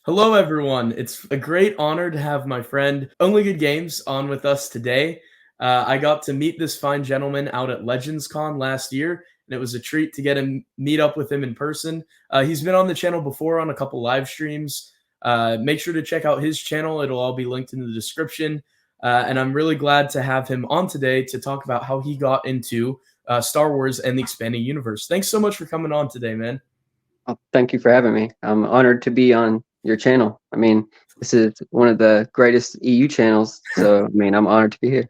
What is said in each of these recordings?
Hello, everyone. It's a great honor to have my friend Only Good Games on with us today. I got to meet this fine gentleman out at Legends Con last year, and it was a treat to get him meet up with him in person. He's been on the channel before on a couple live streams. Make sure to check out his channel; it'll all be linked in the description. And I'm really glad to have him on today to talk about how he got into Star Wars and the expanding universe. Thanks so much for coming on today, man. Oh, thank you for having me. I'm honored to be on your channel. I mean, this is one of the greatest EU channels, so I mean, I'm honored to be here.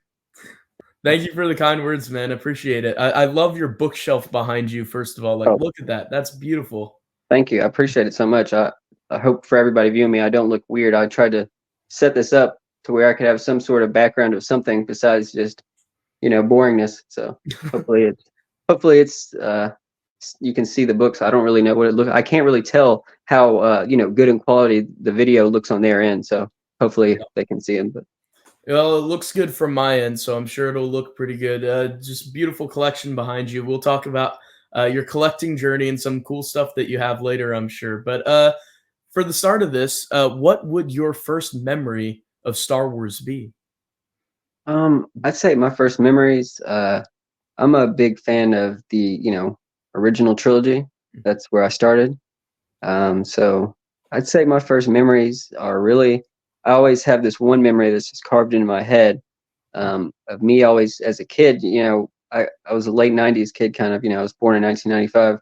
Thank you for the kind words, man. Appreciate it. I love your bookshelf behind you, first of all. Like, Oh, look at that. That's beautiful. thank you. I appreciate it so much. I hope for everybody viewing me, I don't look weird. I tried to set this up to where I could have some sort of background of something besides just, boringness. So hopefully it's you can see the books. I don't really know what it looks. I can't really tell how good in quality the video looks on their end. So hopefully they can see it. But Well, it looks good from my end, so I'm sure it'll look pretty good. Just beautiful collection behind you. We'll talk about your collecting journey and some cool stuff that you have later, I'm sure. But for the start of this, what would your first memory of Star Wars be? I'd say my first memories. I'm a big fan of the original trilogy. That's where I started. So I'd say my first memories are really. I always have this one memory that's just carved into my head of me always as a kid. I was a late '90s kid, kind of. I was born in 1995,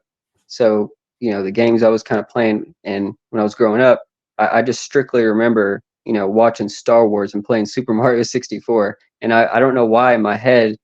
so the games I was kind of playing, and when I was growing up, I just strictly remember watching Star Wars and playing Super Mario 64. And I don't know why in my head,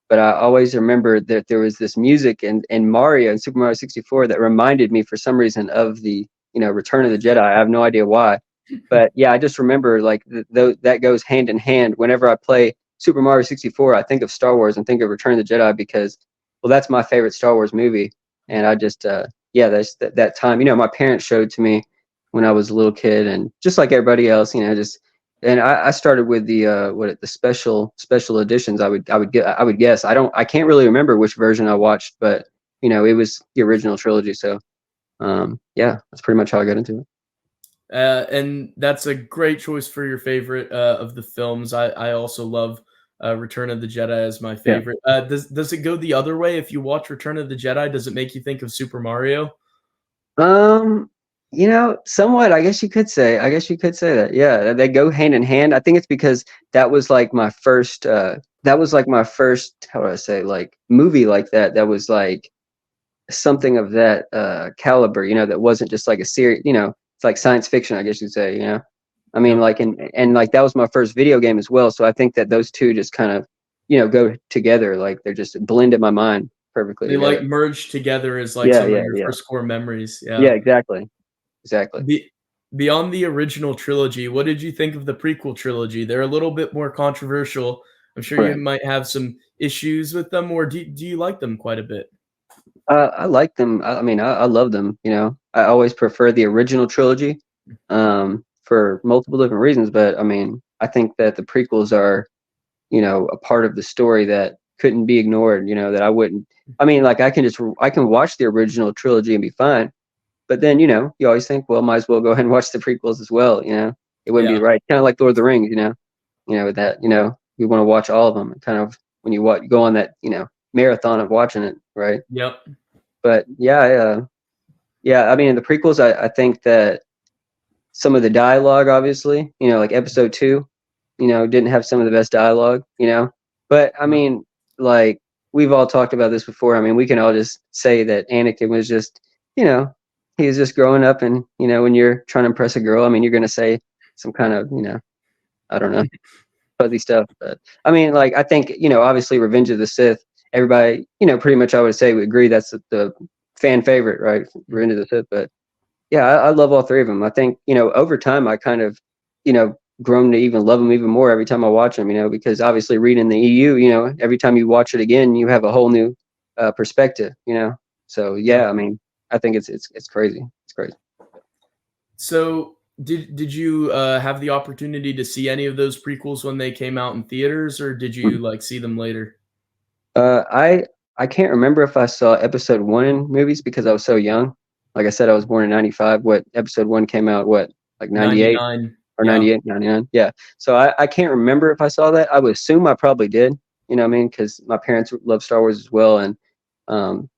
but I always remember that there was this music in Mario and Super Mario 64 that reminded me for some reason of the Return of the Jedi. I have no idea why, but yeah, I just remember like that goes hand in hand. Whenever I play Super Mario 64, I think of Star Wars and think of Return of the Jedi because, well, that's my favorite Star Wars movie. And I just yeah, that's that time. My parents showed to me when I was a little kid, and just like everybody else, just. And I started with the special editions. I would guess. I can't really remember which version I watched, but it was the original trilogy. So yeah, that's pretty much how I got into it. And that's a great choice for your favorite of the films. I also love Return of the Jedi as my Yeah. favorite. Does it go the other way? If you watch Return of the Jedi, does it make you think of Super Mario? Um, somewhat. I guess you could say. I guess you could say that. Yeah, they go hand in hand. I think it's because that was like my first. That was like my first. How do I say? Like movie like that. That was like something of that caliber. That wasn't just like a series. It's like science fiction. I guess you'd say. I mean, Yep. like and like that was my first video game as well. So I think that those two just kind of go together. Like they're just blend in my mind perfectly They like together. merged together as like Yeah, some of yeah, your yeah, first core memories. yeah. Yeah. Exactly, exactly. Be- Beyond the original trilogy, what did you think of the prequel trilogy? They're a little bit more controversial. I'm sure you Right. might have some issues with them, or do you like them quite a bit? I like them. I mean, I love them. I always prefer the original trilogy for multiple different reasons. But I mean, I think that the prequels are, a part of the story that couldn't be ignored. That I wouldn't. I mean, like I can watch the original trilogy and be fine. But then, you always think, well, might as well go ahead and watch the prequels as well. It wouldn't be Yeah. right. Kind of like Lord of the Rings. That we want to watch all of them. And kind of when you go on that marathon of watching it, right? Yep. But yeah, yeah. I mean, in the prequels, I think that some of the dialogue, obviously, like Episode 2, didn't have some of the best dialogue. But I Yep. mean, like we've all talked about this before. I mean, we can all just say that Anakin was just, you know, he was just growing up, and when you're trying to impress a girl, I mean, you're gonna say some kind of, I don't know, fuzzy stuff. But I mean, like I think obviously, Revenge of the Sith. Everybody, pretty much, I would say, would agree that's the fan favorite, right? Revenge of the Sith. But yeah, I love all three of them. I think over time I kind of grown to even love them even more every time I watch them. Because obviously reading the EU, every time you watch it again, you have a whole new perspective. So Yep. yeah, I mean, I think it's crazy. It's crazy. So did you have the opportunity to see any of those prequels when they came out in theaters, or did you like see them later? I can't remember if I saw episode one in movies because I was so young. Like I said, I was born in 95. What episode one came out? What, like 98 99. or Yeah. 98, 99? Yeah. So I can't remember if I saw that. I would assume I probably did. You know what I mean? Because my parents love Star Wars as well, and um,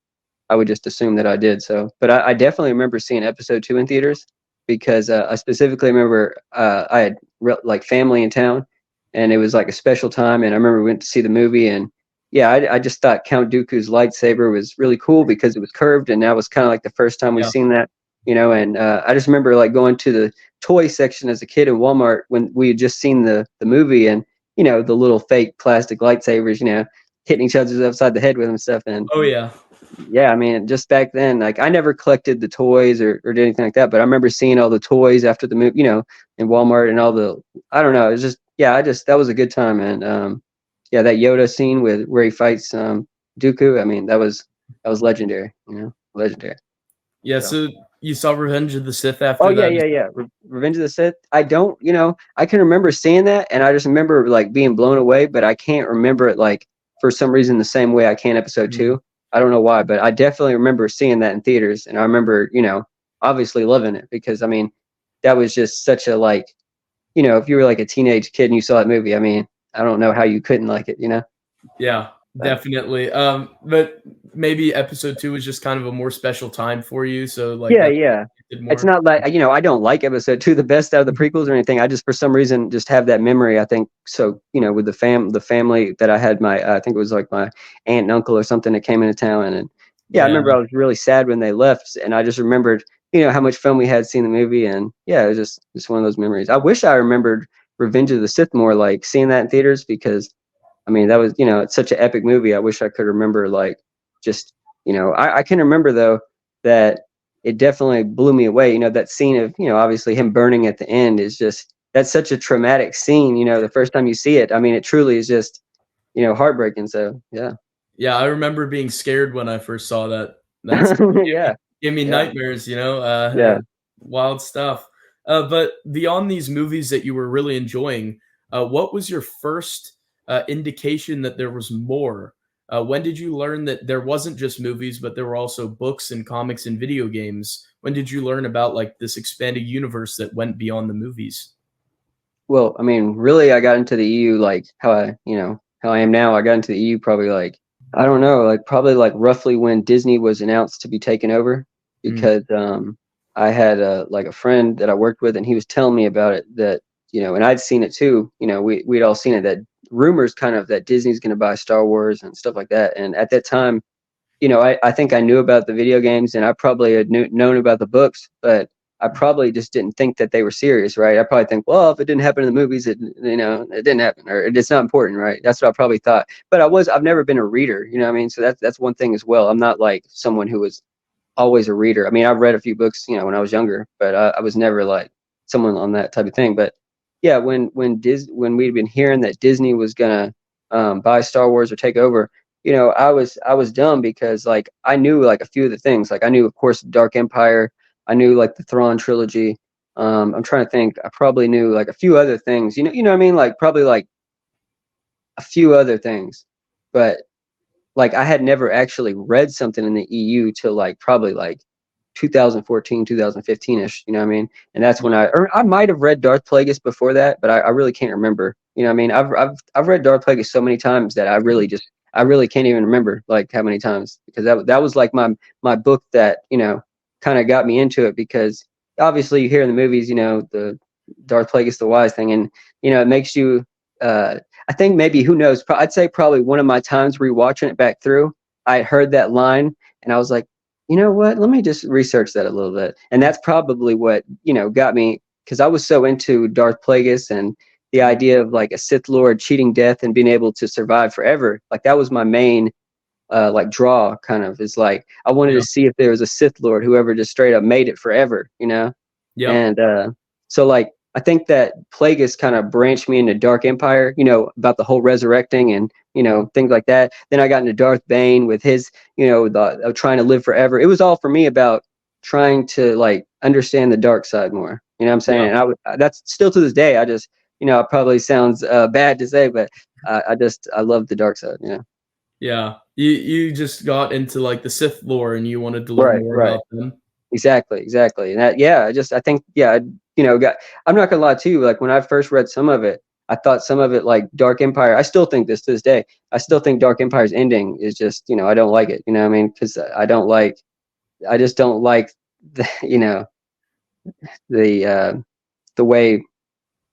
I would just assume that I did. So, but I definitely remember seeing episode two in theaters because I specifically remember I had like family in town, and it was like a special time. And I remember we went to see the movie, and yeah, I just thought Count Dooku's lightsaber was really cool because it was curved, and that was kind of like the first time we Yeah. seen that, you know. And I just remember like going to the toy section as a kid in Walmart when we had just seen the movie, and you know the little fake plastic lightsabers, you know, hitting each other upside the head with them and stuff. And Oh yeah. yeah, I mean, just back then, like I never collected the toys or did anything like that, but I remember seeing all the toys after the movie, you know, in Walmart and all the, I don't know, it was just, yeah, that was a good time. And yeah, that Yoda scene with where he fights Dooku, I mean, that was legendary, you know, legendary. Yeah. So. So you saw Revenge of the Sith Oh after yeah, that? yeah, yeah. Revenge of the Sith. I don't, you know, I can remember seeing that, and I just remember like being blown away, but I can't remember it like for some reason the same way I can episode Mhm. two. I don't know why, but I definitely remember seeing that in theaters, and I remember, you know, obviously loving it because I mean, that was just such a like, you know, if you were like a teenage kid and you saw that movie, I mean, I don't know how you couldn't like it, you know. Yeah, But definitely. But maybe episode two was just kind of a more special time for you, so like yeah, that yeah. did It's more. not like, you know, I don't like episode two the best out of the prequels or anything. I just for some reason just have that memory. I think so. You know, with the family that I had, my I think it was like my aunt and uncle or something that came into town, and yeah, I Yeah, remember I was really sad when they left, and I just remembered, you know, how much fun we had seeing the movie, and yeah, it was just one of those memories. I wish I remembered Revenge of the Sith more, like seeing that in theaters, because I mean that was, you know, it's such an epic movie. I wish I could remember like just, you know, I can remember though that it definitely blew me away. You know, that scene of, you know, obviously him burning at the end is just, that's such a traumatic scene, you know, the first time you see it. I mean, it truly is just, you know, heartbreaking. So, yeah. yeah. I remember being scared when I first saw that. That's Yeah. gave me Yeah. nightmares. Yeah. Wild stuff. But beyond these movies that you were really enjoying, what was your first indication that there was more? When did you learn that there wasn't just movies, but there were also books and comics and video games? When did you learn about like this expanded universe that went beyond the movies? Well, I mean, really, I got into the EU like how I, you know, how I am now. I got into the EU probably like, I don't know, like probably like roughly when Disney was announced to be taken over, Mm, because I had like a friend that I worked with, and he was telling me about it, that, you know, and I'd seen it too. You know, we'd all seen it, that rumors kind of that Disney's going to buy Star Wars and stuff like that. And at that time, you know, I think I knew about the video games, and I probably had known about the books, but I probably just didn't think that they were serious, right? I probably think, well, if it didn't happen in the movies, it, you know, it didn't happen, or it's not important, right? That's what I probably thought. But I've never been a reader, you know what I mean? So that's one thing as well. I'm not like someone who was always a reader. I mean, I've read a few books, you know, when I was younger, but I was never like someone on that type of thing. But yeah, when we'd been hearing that Disney was gonna buy Star Wars or take over, you know, I was dumb because like I knew like a few of the things. Like I knew, of course, Dark Empire. I knew like the Thrawn trilogy. I'm trying to think. I probably knew like a few other things. You know what I mean? Like probably like a few other things, but like I had never actually read something in the EU till like probably like 2014, 2015ish, you know what I mean? And that's when I might have read Darth Plagueis before that, but I really can't remember. You know what I mean? I've read Darth Plagueis so many times that I really can't even remember like how many times, because that was like my book that, you know, kind of got me into it, because obviously you hear in the movies, you know, the Darth Plagueis the Wise thing, and you know, it makes you uh I think maybe, who knows, I'd say probably one of my times rewatching it back through, I heard that line and I was like, you know what? Let me just research that a little bit. And that's probably what, you know, got me, because I was so into Darth Plagueis and the idea of like a Sith Lord cheating death and being able to survive forever. Like that was my main like draw, kind of, is like I wanted yeah. to see if there was a Sith Lord who ever just straight up made it forever, you know? Yep. And so like I think that Plagueis kind of branched me into Dark Empire, you know, about the whole resurrecting and, you know, things like that. Then I got into Darth Bane with his, you know, the trying to live forever. It was all for me about trying to like understand the dark side more. You know what I'm saying? Yeah. And that's still to this day. I just, you know, it probably sounds bad to say, but I love the dark side. You know. Yeah. You just got into, like, the Sith lore and you wanted to learn Right, more right. about them. Exactly, exactly. And that, yeah, I think, yeah, I'm not gonna lie to you. Like when I first read some of it, I thought some of it, like Dark Empire. I still think this to this day. I still think Dark Empire's ending is just, I don't like it. You know what I mean? Because I just don't like the, the uh, the way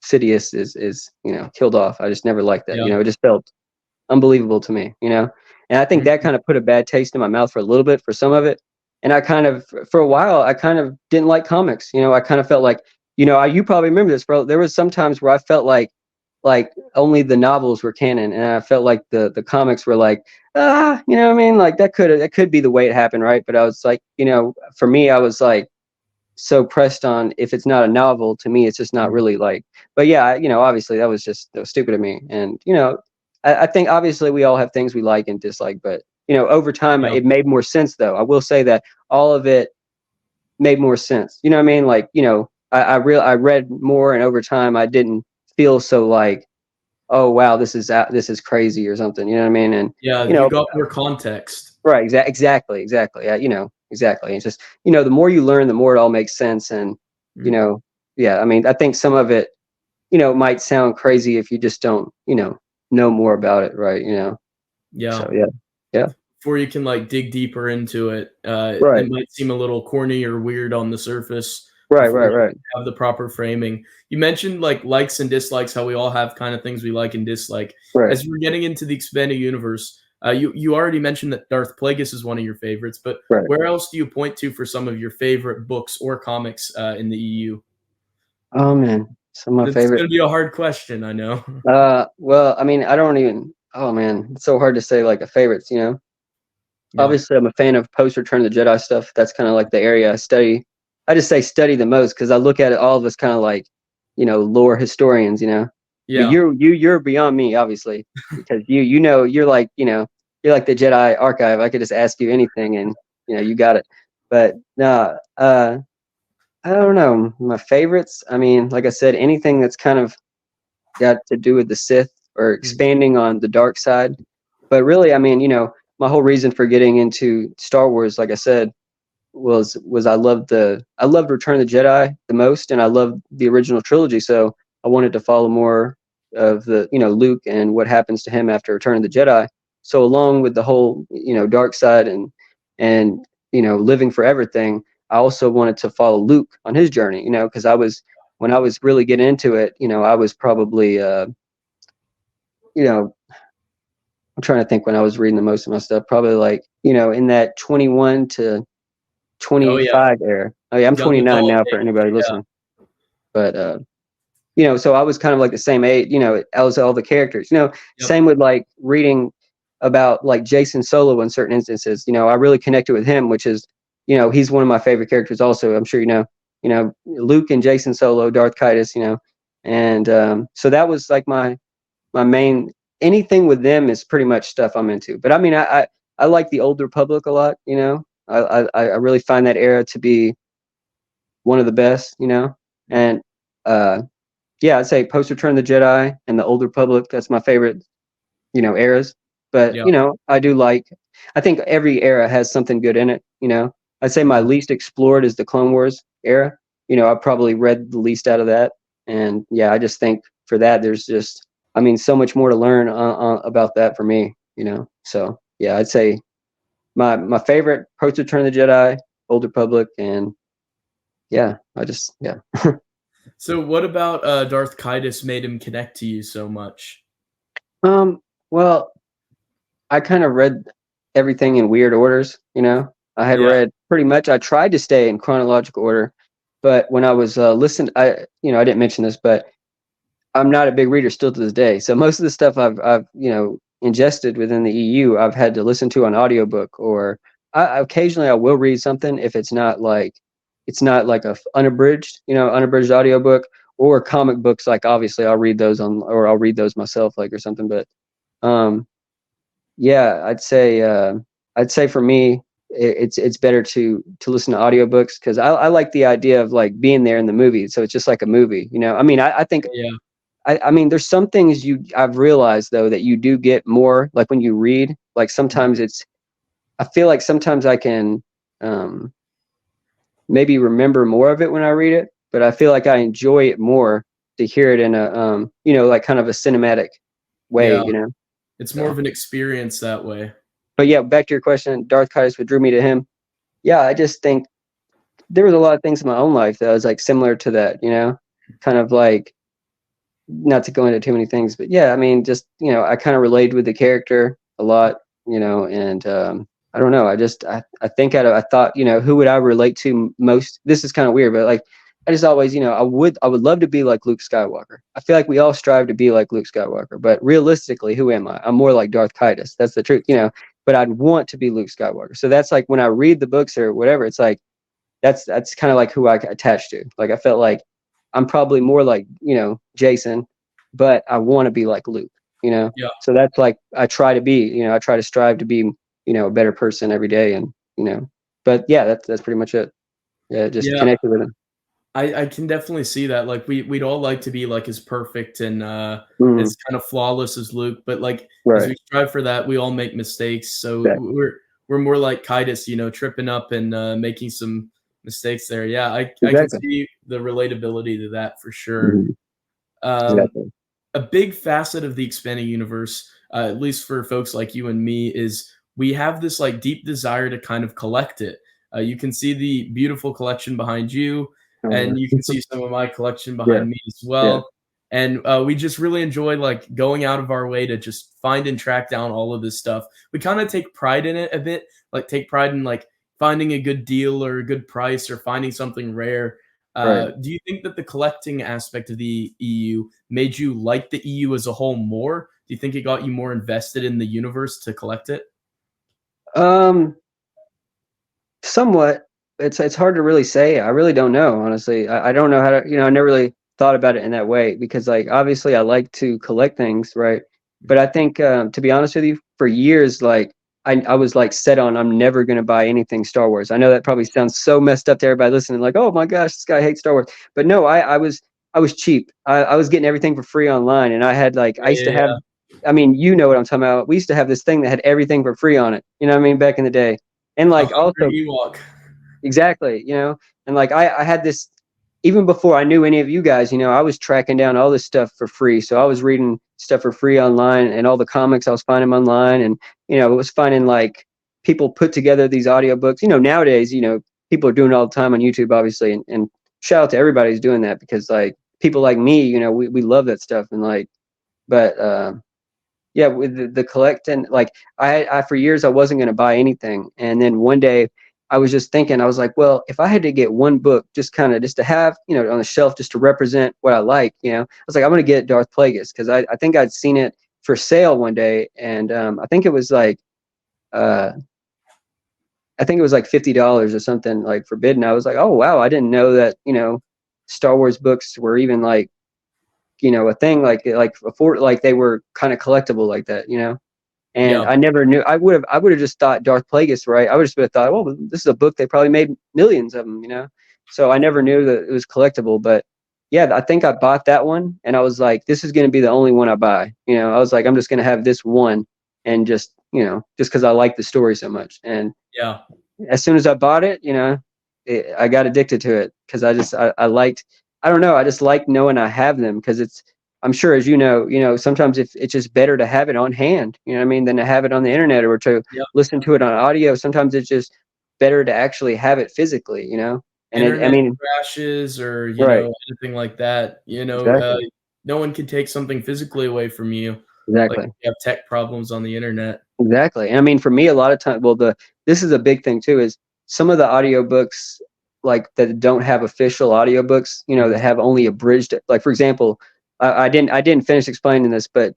Sidious is killed off. I just never liked that. Yeah. It just felt unbelievable to me. And I think that Mhm. kind of put a bad taste in my mouth for a little bit for some of it. And I kind of, for a while, I kind of didn't like comics. I kind of felt like, you probably remember this, bro. There was some times where I felt like only the novels were canon, and I felt like the comics were like, you know what I mean? Like that could be the way it happened, right? But I was like, for me, I was like so pressed on, if it's not a novel, to me it's just not Mhm. really like. But yeah, obviously that was stupid of me. And I think obviously we all have things we like and dislike, but over time Yeah. it made more sense. Though I will say that all of it made more sense, you know what I mean? Like, I read more, and over time I didn't feel so like, oh wow, this is crazy or something, you know what I mean? And Yeah, you you know got more context. right, exactly, yeah, exactly. It's just, the more you learn, the more it all makes sense. And you Mhm. know yeah, I mean, I think some of it, might sound crazy if you just don't, know more about it, right? Yeah. So yeah, yeah, Before you can, like, dig deeper into it, right, it might seem a little corny or weird on the surface right, before right, you right, have the proper framing. You mentioned, like, likes and dislikes, how we all have kinda things we like and dislike. right, As we're getting into the expanded universe, you already mentioned that Darth Plagueis is one of your favorites, but right. where else do you point to for some of your favorite books or comics, in the EU? Oh man, some of my It's favorite. gonna be a hard question, I know. Well, I mean, I don't even. Oh man, it's so hard to say like a favorites. Yeah. Obviously, I'm a fan of post Return of the Jedi stuff. That's kind of like the area I study. I just say study the most because I look at it all of us kind of like, lore historians. But Yeah. you're beyond me, obviously, because you're like the Jedi archive. I could just ask you anything, and you got it. But no, I don't know my favorites. I mean, like I said, anything that's kind of got to do with the Sith or Mhm. expanding on the dark side. But really, I mean, my whole reason for getting into Star Wars, like I said, was I loved Return of the Jedi the most, and I loved the original trilogy. So I wanted to follow more of the Luke and what happens to him after Return of the Jedi. So along with the whole dark side and living forever thing, I also wanted to follow Luke on his journey. Because I was when I was really getting into it, I was probably you know I'm trying to think when I was reading the most of my stuff, probably like in that 21 to Oh, yeah. 25 era. Oh yeah, I'm Young 29 adult now for age, anybody yeah. listening. But so I was kind of like the same age, as all the characters. Yep. Same with like reading about like Jason Solo in certain instances. I really connected with him, which is, he's one of my favorite characters also. I'm sure Luke and Jason Solo, Darth Kitus, and so that was like my main. Anything with them is pretty much stuff I'm into. But I mean, I like the Old Republic a lot. I really find that era to be one of the best. And uh, yeah, I'd say post Return of the Jedi and the Old Republic. That's my favorite, eras. But Yeah. I do like. I think every era has something good in it. I'd say my Mhm. least explored is the Clone Wars era. I probably read the least out of that, and yeah, I just think for that there's just, I mean, so much more to learn about that for me. So yeah, I'd say my favorite post Return of the Jedi, Old Republic, and yeah, yeah. So what about, Darth Kitus made him connect to you so much? Well, I kind of read everything in weird orders. I had Yeah. read pretty much. I tried to stay in chronological order, but when I was listening, I didn't mention this, but I'm not a big reader still to this day. So most of the stuff I've ingested within the EU, I've had to listen to on audiobook, or occasionally I will read something if it's not like a unabridged, unabridged audiobook, or comic books. Like obviously I'll read those or I'll read those myself, like, or something. But um, yeah, I'd say for me, it's better to listen to audiobooks because I like the idea of like being there in the movie. So it's just like a movie. I mean, I think Yeah. I mean, there's some things I've realized though that you do get more like when you read. Like sometimes I feel like sometimes I can um, maybe remember more of it when I read it, but I feel like I enjoy it more to hear it in a like kind of a cinematic way, Yeah, you know. it's more So, of an experience that way. but yeah, back to your question, Darth Titus, what drew me to him? Yeah, I just think there was a lot of things in my own life that was like similar to that, you know, kind of like not to go into too many things, but yeah, I mean, just I kind of related with the character a lot, and I don't know, I think I thought, who would I relate to most? This is kind of weird, but like I just always, I would love to be like Luke Skywalker. I feel like we all strive to be like Luke Skywalker, but realistically, who am I? I'm more like Darth Titus. That's the truth, But I'd want to be Luke Skywalker. So that's like when I read the books or whatever, it's like that's kind of like who I attached to. Like I felt like I'm probably more like Jason, but I want to be like Luke. Yeah. So that's like I try to be. I try to strive to be a better person every day, and But yeah, that's pretty much it. Yeah, just Yeah, connected with him. I can definitely see that. Like we'd all like to be like as perfect and Mm, as kind of flawless as Luke, but like as right. we strive for that, we all make mistakes. So Exactly. we're more like Titus, tripping up and making some mistakes there. Yeah, I can Exactly. see the relatability to that for sure. Hmm. Um, Exactly. a big facet of the expanding universe, at least for folks like you and me, is we have this like deep desire to kind of collect it. You can see the beautiful collection behind you, Oh and you can yeah. see some of my collection Yeah. behind me as Yeah. well. And we just really enjoy like going out of our way to just find and track down all of this stuff. We kind of take pride in it a bit, like take pride in like finding a good deal or a good price or finding something rare. Right. Do you think that the collecting aspect of the EU made you like the EU as a whole more? Do you think it got you more invested in the universe to collect it? Um. Somewhat. It's hard to really say. I really don't know, honestly. I don't know how to, I never really thought about it in that way because like obviously I like to collect things, right? But I think to be honest with you, for years like I was like set on I'm never gonna buy anything Star Wars. I know that probably sounds so messed up to everybody listening, like, oh my gosh, this guy hates Star Wars. But no, I was cheap. I was getting everything for free online and I had like I used to have Yeah, I mean, you know what I'm talking about. We used to have this thing that had everything for free on it. You know what I mean? Back in the day. And a like also hungry Ewok. exactly, and like I had this even before I knew any of you guys, I was tracking down all this stuff for free. So I was reading stuff for free online and all the comics I was finding online and it was finding like people put together these audiobooks. Nowadays, people are doing it all the time on YouTube, obviously, and shout out to everybody who's doing that because like people like me, we love that stuff and like but yeah, with the collecting, like I for years I wasn't going to buy anything, and then one day I was just thinking, I was like, well, if I had to get one book, just kind of just to have, on the shelf, just to represent what I like, I was like, I'm going to get Darth Plagueis because I think I'd seen it for sale one day, and I think it was like uh, I think it was like $50 or something like forbidden. I was like, oh wow, I didn't know that Star Wars books were even like a thing like afford like they were kind of collectible like that. And Yeah, I never knew. I would have just thought Darth Plagueis, right? I would just have thought, well, this is a book they probably made millions of them. So I never knew that it was collectible. But yeah, I think I bought that one, and I was like, this is going to be the only one I buy. I was like, I'm just going to have this one, and just because I like the story so much. And yeah. as soon as I bought it, I got addicted to it because I liked. I don't know. I just like knowing I have them because it's. I'm sure, as sometimes if it's just better to have it on hand, you know what I mean, than to have it on the internet or to Yep. listen to it on audio. Sometimes it's just better to actually have it physically. And I Internet mean, crashes or, right, anything like that, exactly, no one can take something physically away from you, like, exactly. you have tech problems on the internet. Exactly. And I mean, for me, a lot of time, well, this is a big thing too, is some of the audiobooks like that don't have official audiobooks, that have only abridged, like, for example, I didn't finish explaining this, but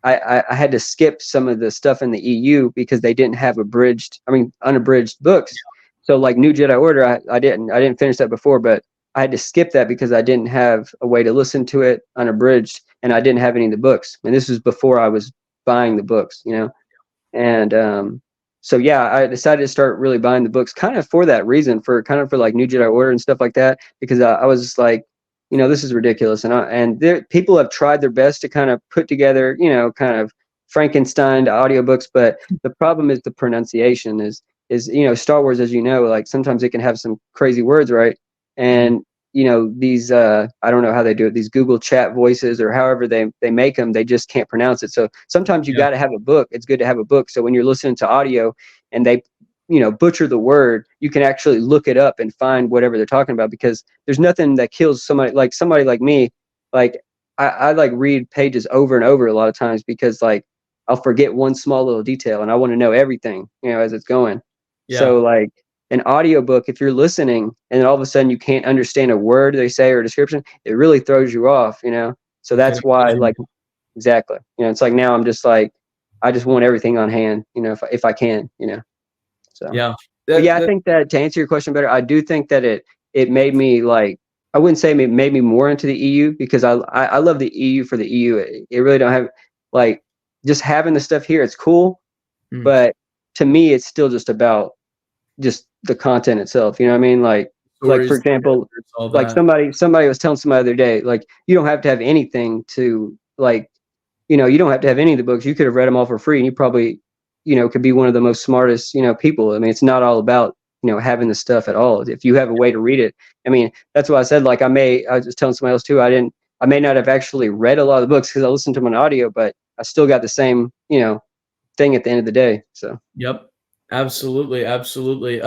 I had to skip some of the stuff in the EU because they didn't have unabridged books. So like New Jedi Order, I didn't finish that before, but I had to skip that because I didn't have a way to listen to it unabridged and I didn't have any of the books. And this was before I was buying the books. And so yeah, I decided to start really buying the books kind of for that reason, for kind of for like New Jedi Order and stuff like that, because I was just like, this is ridiculous. And there, people have tried their best to kind of put together, kind of Frankenstein audiobooks, but the problem is the pronunciation is, Star Wars, as you know, like sometimes it can have some crazy words, right? Mhm. And, these, I don't know how they do it, these Google chat voices or however they make them, they just can't pronounce it. So sometimes you Yeah. got to have a book. It's good to have a book. So when you're listening to audio and they, butcher the word, you can actually look it up and find whatever they're talking about, because there's nothing that kills somebody like me. Like I like read pages over and over a lot of times because like I'll forget one small little detail and I want to know everything, as it's going. Yeah. So like an audiobook, if you're listening and then all of a sudden you can't understand a word they say or a description, it really throws you off. So It can that's why, imagine. like, exactly. It's like now I'm just like, I just want everything on hand, if I can. So, Yeah. but yeah, I That think that to answer your question better, I do think that it made me like, I wouldn't say it made me more into the EU, because I love the EU for the EU. It really don't have like, just having the stuff here. It's cool, mm, but to me, it's still just about just the content itself. You know what I mean? Like for stories, the example, characters, all like that. somebody was telling somebody the other day, like you don't have to have anything to like, you don't have to have any of the books. You could have read them all for free, and you probably, could be one of the most smartest, people. I mean, it's not all about, having the stuff at all. If you have a way to read it, I mean, that's why I said, like, I was just telling somebody else too, I may not have actually read a lot of the books because I listened to them on audio, but I still got the same, thing at the end of the day. So, Yep. Absolutely, absolutely.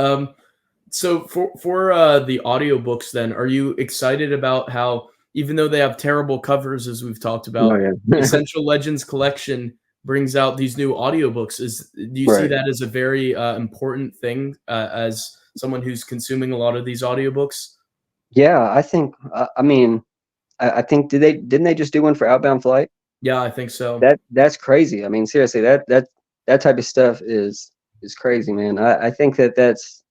So for the audiobooks then, are you excited about how even though they have terrible covers as we've talked oh, about, the yeah. Essential Legends collection brings out these new audiobooks? Do you see Right. that as a very important thing as someone who's consuming a lot of these audiobooks? Yeah, I think, I mean, I think, didn't they just do one for Outbound Flight? Yeah, I think so. That's crazy. I mean, seriously, that type of stuff is crazy, man. I think that's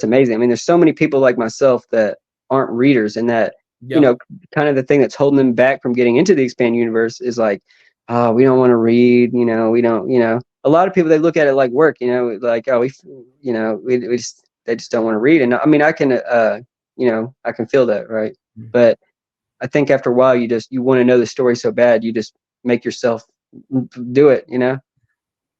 amazing. I mean, there's so many people like myself that aren't readers, and that, Yeah. kind of the thing that's holding them back from getting into the expand universe is like, oh, we don't want to read, we don't, a lot of people, they look at it like work, like, oh, we just, they just don't want to read. And I mean, I can feel that, right? Mm. But I think after a while, you want to know the story so bad, you just make yourself do it. Yeah.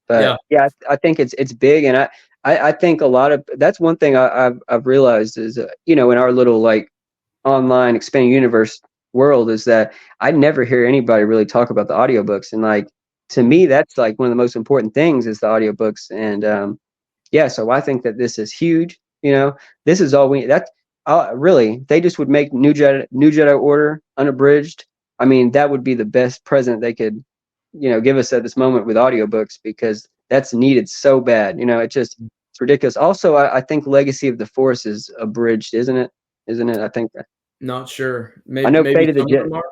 But yeah, I think it's big, and I think a lot of that's one thing I've realized is, in our little like online expanding universe world, is that I never hear anybody really talk about the audiobooks, and like to Mhm. me, that's like one of the most important things is the audiobooks. And yeah, so I think that this is huge. This is all we that's really, they just would make New Jedi Order unabridged. I mean, that would be the best present they could, give us at this moment with audiobooks, because that's needed so bad. It's ridiculous. Also, I think Legacy of the Force is abridged, isn't it? Isn't it? I think Not sure. I Maybe know maybe some of them are.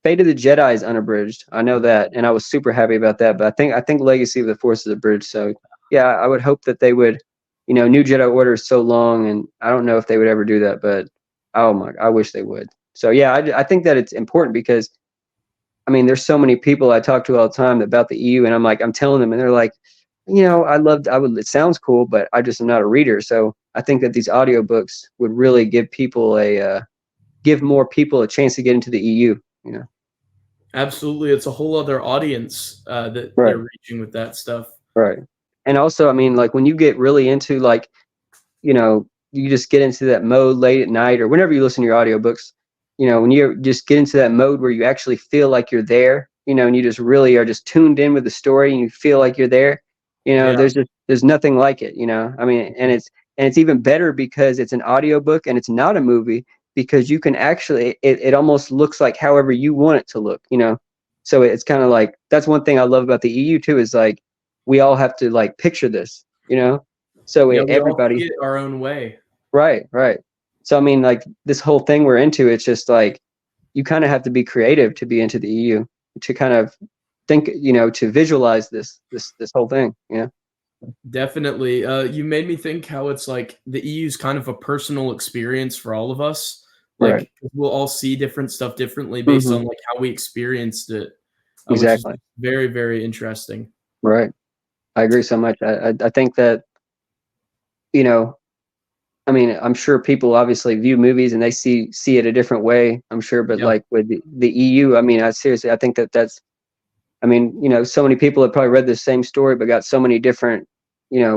Fate of the Jedi is unabridged. I know that, and I was super happy about that. But I think Legacy of the Force is abridged. So yeah, I would hope that they would. New Jedi Order is so long, and I don't know if they would ever do that. But oh my, I wish they would. So yeah, I think that it's important, because I mean, there's so many people I talk to all the time about the EU, and I'm telling them, and they're like, I would. It sounds cool, but I just am not a reader. So I think that these audiobooks would really give more people a chance to get into the EU. Absolutely. It's a whole other audience that Right. they're reaching with that stuff. Right. And also, I mean, like when you get really into like, you just get into that mode late at night or whenever you listen to your audiobooks, when you just get into that mode where you actually feel like you're there, and you just really are just tuned in with the story and you feel like you're there, Yeah. there's nothing like it. I mean, and it's even better because it's an audiobook and it's not a movie, because you can actually, it almost looks like however you want it to look. So it's kind of like, that's one thing I love about the EU too, is like, we all have to like picture this. So Yeah, we all see everybody, it our own way. right, right. So I mean, like this whole thing we're into, it's just like you kind of have to be creative to be into the EU, to kind of think, to visualize this whole thing. Yeah, Definitely. You made me think how it's like the EU is kind of a personal experience for all of us. right. Like we'll all see different stuff differently based Hmm. on like how we experienced it, which is Exactly. very, very interesting. Right. I agree so much. I think that, you know I mean, I'm sure people obviously view movies and they see it a different way, I'm sure, but Yeah. like with the EU, I mean, I seriously, I think that that's, I mean, so many people have probably read the same story but got so many different,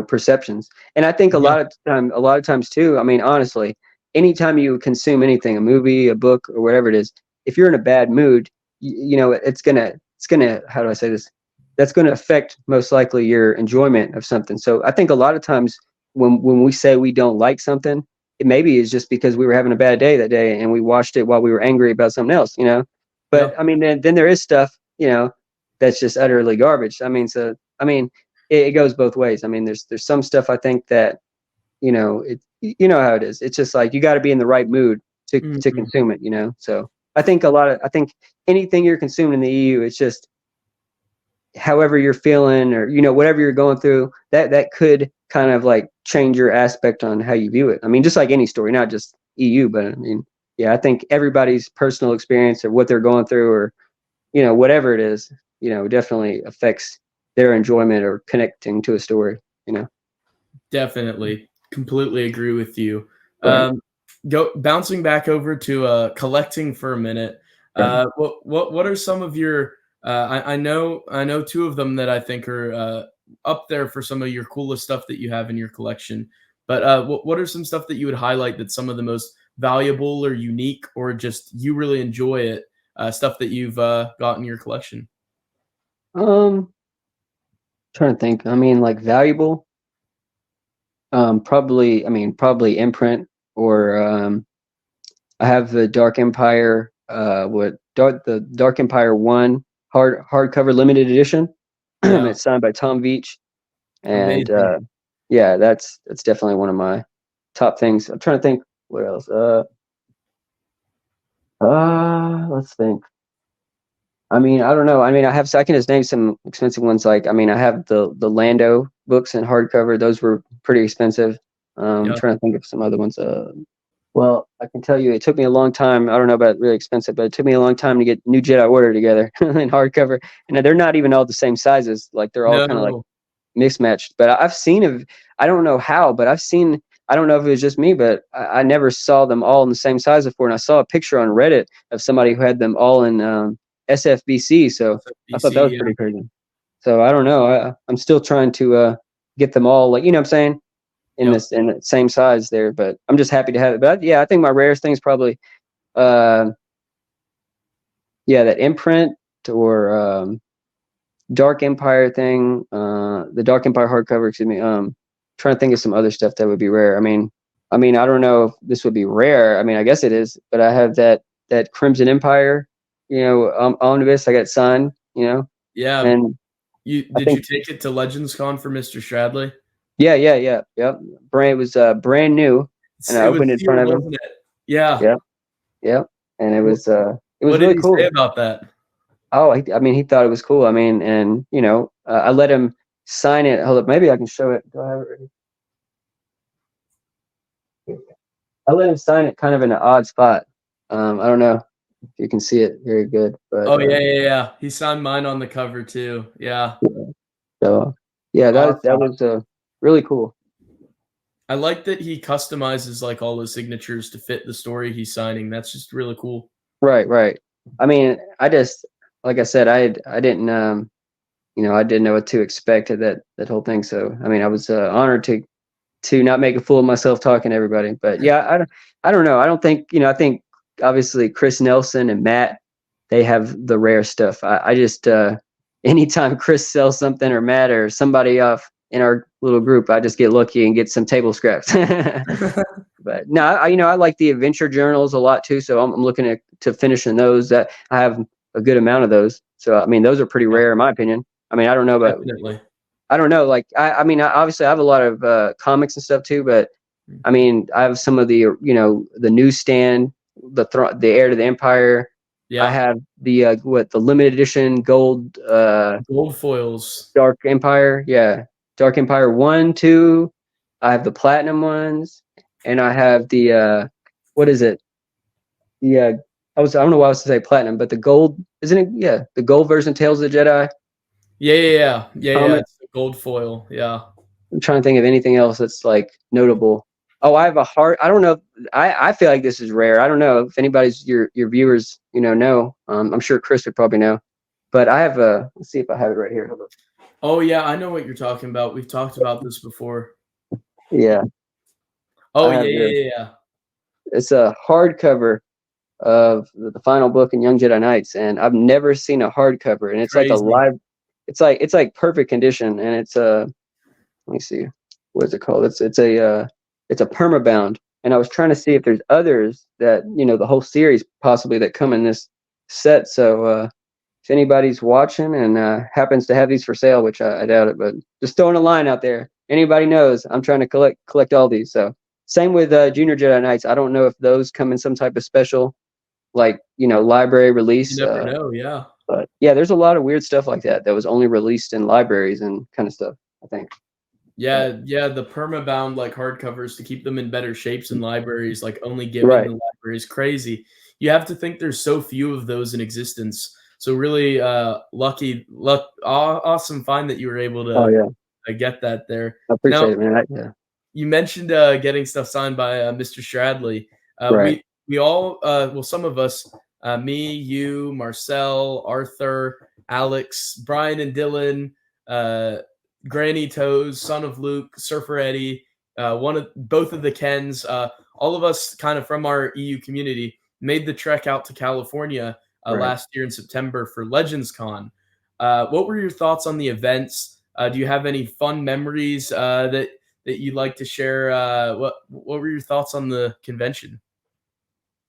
perceptions. And I think Yeah. a lot of times too, I mean, honestly, anytime you consume anything, a movie, a book, or whatever it is, if you're in a bad mood, it's gonna, how do I say this? That's gonna affect most likely your enjoyment of something. So I think a lot of times when we say we don't like something, it maybe is just because we were having a bad day that day and we watched it while we were angry about something else. But Yeah. I mean, then there is stuff, that's just utterly garbage. I mean, so I mean, it goes both ways. I mean, there's some stuff I think that you know how it is. It's just like you got to be in the right mood to Mhm. consume it. So I think anything you're consuming in the EU, it's just however you're feeling or whatever you're going through. That could kind of like change your aspect on how you view it. I mean, just like any story, not just EU, but I mean, yeah, I think everybody's personal experience or what they're going through or whatever it is, definitely affects their enjoyment or connecting to a story. Definitely. Completely agree with you. Right. Um, go bouncing back over to collecting for a minute. Right. What are some of your I know two of them that I think are up there for some of your coolest stuff that you have in your collection. But what are some stuff that you would highlight that's some of the most valuable or unique or just you really enjoy it stuff that you've got in your collection? Um, Trying to think. I mean, like valuable. Probably. I mean, probably imprint or I have the Dark Empire. The Dark Empire One hardcover limited edition. Yeah, It's signed by Tom Veach, and amazing. yeah, that's definitely one of my top things. I'm trying to think what else. Let's think. I mean, I don't know. I mean, I can just name some expensive ones. Like, I mean, I have the Lando books in hardcover. Those were pretty expensive. I'm Yeah, trying to think of some other ones. Well, I can tell you, it took me a long time. I don't know about really expensive, but it took me a long time to get New Jedi Order together in hardcover, and they're not even all the same sizes. Like, they're all kind of like no, mismatched. But I've seen of, I don't know how, but I've seen. I don't know if it was just me, but I never saw them all in the same size before. And I saw a picture on Reddit of somebody who had them all in SFBC. So I thought that was BC. pretty crazy. So I don't know. I'm still trying to get them all, like, what I'm saying, in Yeah, this in the same size there. But I'm just happy to have it. But yeah, I think my rarest thing is probably uh, yeah, that imprint or Dark Empire thing, the Dark Empire hardcover. Excuse me. Trying to think of some other stuff that would be rare. I mean, I don't know if this would be rare. I mean, I guess it is. But I have that Crimson Empire, omnibus. I got signed. yeah. And You I did you think take it to Legends Con for Mr. Stradley? yeah, yep. It was brand new, and I It was opened it in front sealed, of him. wasn't it? Yeah. Yep, yep. And it What, was what did really he say cool. about that? Oh, I mean, he thought it was cool. I mean, and I let him sign it. Hold up, maybe I can show it. Do I have it ready? I let him sign it kind of in an odd spot. I don't know if you can see it very good, but Oh, yeah, yeah, yeah. He signed mine on the cover too. Yeah. so yeah, that Awesome. was really cool. I like that he customizes, like, all his signatures to fit the story he's signing. That's just really cool. Right, right. I mean, I just like I said, I didn't I didn't know what to expect of that whole thing. So I mean, I was honored to not make a fool of myself talking to everybody. But yeah, I don't know. I don't think I think obviously Chris Nelson and Matt, they have the rare stuff. I just anytime Chris sells something or Matt or somebody off in our little group, I just get lucky and get some table scraps. But no, I like the adventure journals a lot too. So I'm looking to finishing those. That I have a good amount of those. So I mean, those are pretty Yeah, rare in my opinion. I mean, I don't know, but definitely. I don't know. Like I mean, obviously I have a lot of comics and stuff too. But I mean, I have some of the the newsstand, the Heir to the Empire. I Yeah. have the the limited edition gold Gold foils. Dark Empire. Yeah, Dark Empire 1, 2. I have the platinum ones, and I have the what is it? Yeah, I don't know why I was to say platinum, but the gold, isn't it? Yeah, the gold version Tales of the Jedi Yeah, yeah, yeah. Yeah, yeah, comic. it's a gold foil. Yeah. I'm trying to think of anything else that's like notable. Oh, I have a hard. I don't know. I feel like this is rare. I don't know if anybody's your viewers, know. I'm sure Chris would probably know, but I have a. Let's see if I have it right here. Hold on. Oh yeah, I know what you're talking about. We've talked about this before. Yeah, Oh I yeah, have yeah, this. yeah, yeah. It's a hardcover of the final book in Young Jedi Knights, and I've never seen a hardcover, and it's like a Crazy. live. It's like perfect condition, and it's a. Let me see. What is it called? It's a permabound, and I was trying to see if there's others that the whole series possibly that come in this set. So if anybody's watching and happens to have these for sale, which I doubt it, but just throwing a line out there. Anybody knows, I'm trying to collect all these. So same with Junior Jedi Knights. I don't know if those come in some type of special, like library You release. never know. Yeah. But yeah, there's a lot of weird stuff like that was only released in libraries and kind of stuff, I think. But Yeah, yeah, the permabound like hardcovers to keep them in better shapes in libraries, like only given right. the libraries. Crazy. You have to think there's so few of those in existence. So really awesome find that you were able Oh to yeah, get that there. I Now, appreciate it, man. Yeah. you mentioned getting stuff signed by Mr. Stradley. Right. We all well, some of us, me, you, Marcel, Arthur, Alex, Brian, and Dylan, Granny Toes, Son of Luke, Surfer Eddie, one of both of the Kens, all of us kind of from our EU community made the trek out to California Right. last year in September for Legends Con. What were your thoughts on the events? Do you have any fun memories that you'd like to share? What were your thoughts on the convention?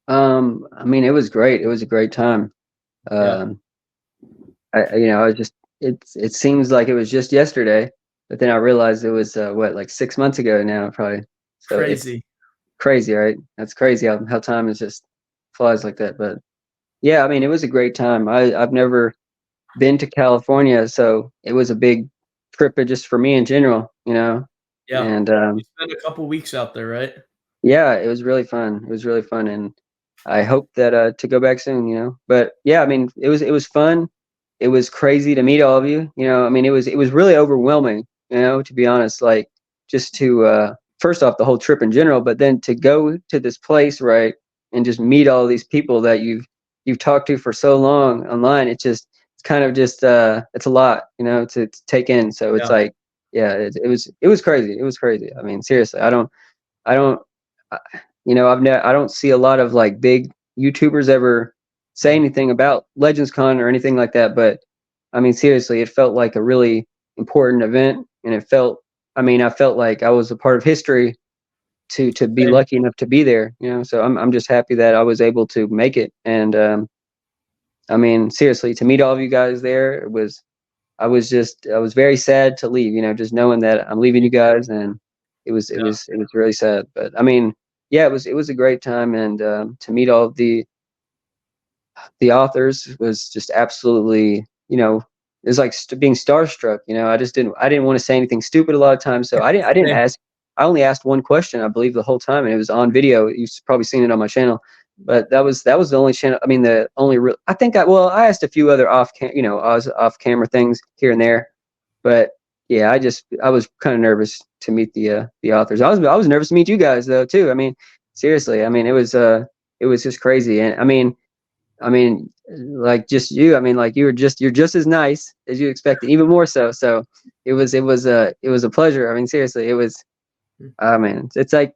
I mean, it was great. It was a great time. Yeah, Um, I was just it seems like it was just yesterday, but then I realized it was what, like 6 months ago now, probably. So it's crazy. crazy, right? That's crazy how time is just flies like that. But yeah, I mean, it was a great time. I've never been to California, so it was a big trip just for me in general, Yeah, and you spent a couple weeks out there, right? yeah, it was really fun. It was really fun, and I hope that to go back soon. But yeah, I mean, it was fun. It was crazy to meet all of you. I mean, it was really overwhelming. To be honest, like just to first off the whole trip in general, but then to go to this place, right, and just meet all these people that you've talked to for so long online. It's kind of just it's a lot, to take in. So it's Yeah, like, yeah, it was crazy. It was crazy. I mean, seriously, I don't, I- I don't see a lot of like big YouTubers ever say mhm, anything about Legends Con or anything like that. But I mean, seriously, it felt like a really important event, and I mean, I felt like I was a part of history to be same. lucky enough to be there. So I'm just happy that I was able to make it. And I mean, seriously, to meet all of you guys there, I was very sad to leave, just knowing that I'm leaving you guys, and Yeah, it was really sad. But I mean, yeah, it was a great time, and to meet all of the authors was just absolutely, it was like being starstruck. I didn't want to say anything stupid a lot of times, so I didn't same. ask. I only asked one question, I believe, the whole time, and it was on video. You've probably seen it on my channel, but that was the only channel. I mean, the only real. I think I asked a few other off camera things here and there, but yeah, I was kind of nervous to meet the authors. I was nervous to meet you guys though too. I mean, seriously, I mean, it was just crazy, and I mean, like just you. I mean, like you're just as nice as you expected, even more so. So it was a pleasure. I mean, seriously, it was. I mean, it's like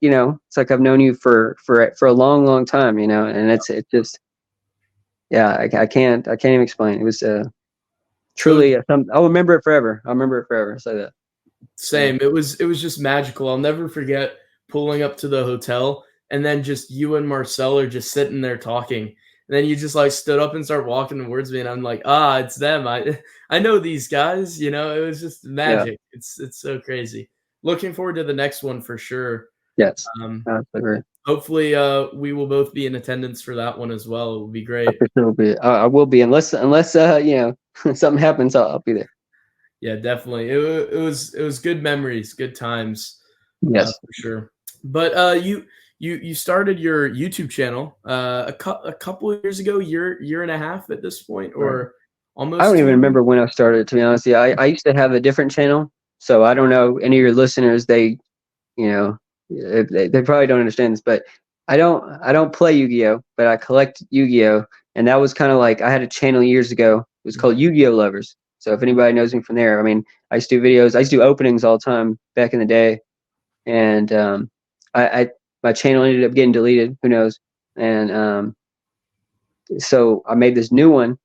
I've known you for a long, long time, and it just, yeah, I can't even explain. It was So truly I'll remember it forever. I'll remember it forever. Say that. Yeah. same. It was just magical. I'll never forget pulling up to the hotel and then just you and Marcel are just sitting there talking. And then you just like stood up and start walking towards me, and I'm like, it's them. I know these guys. It was just Yeah. magic. It's so crazy. Looking forward to the next one for sure. Yes. Um, I agree. hopefully, we will both be in attendance for that one as well. It will be I great. for sure will be. I will be unless something happens. I'll be there. Yeah, definitely. It was good memories, good times, Yes. for sure. But you started your YouTube channel a couple of years ago, year and a half at this point, Right. or I don't almost even 2 years. remember when I started. To be honest, yeah, I used to have a different channel, so I don't know any of your listeners. You know, They probably don't understand this, but I don't play Yu-Gi-Oh, but I collect Yu-Gi-Oh, and that was kind of like I had a channel years ago. It was called Yu-Gi-Oh Lovers. So if anybody knows me from there, I mean, I used to do videos. I used to do openings all the time back in the day, and I my channel ended up getting deleted. Who knows? And so I made this new one,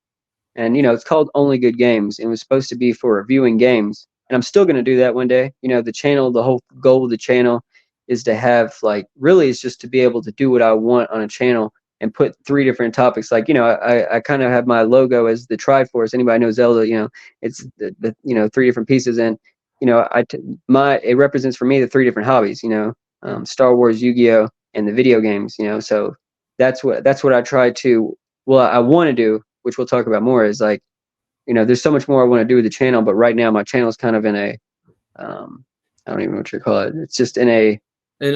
and it's called Only Good Games, and it was supposed to be for reviewing games, and I'm still going to do that one day. The channel, the whole goal of the channel is to have, like, really it's just to be able to do what I want on a channel and put three different topics. Like, I kind of have my logo as the Triforce. Anybody knows Zelda, it's the three different pieces, and it represents for me the three different hobbies, Star Wars, Yu-Gi-Oh, and the video games, so that's what I try to, well, I want to do, which we'll talk about more, is like, there's so much more I want to do with the channel, but right now my channel is kind of in a, I don't even know what you call it. It's just in a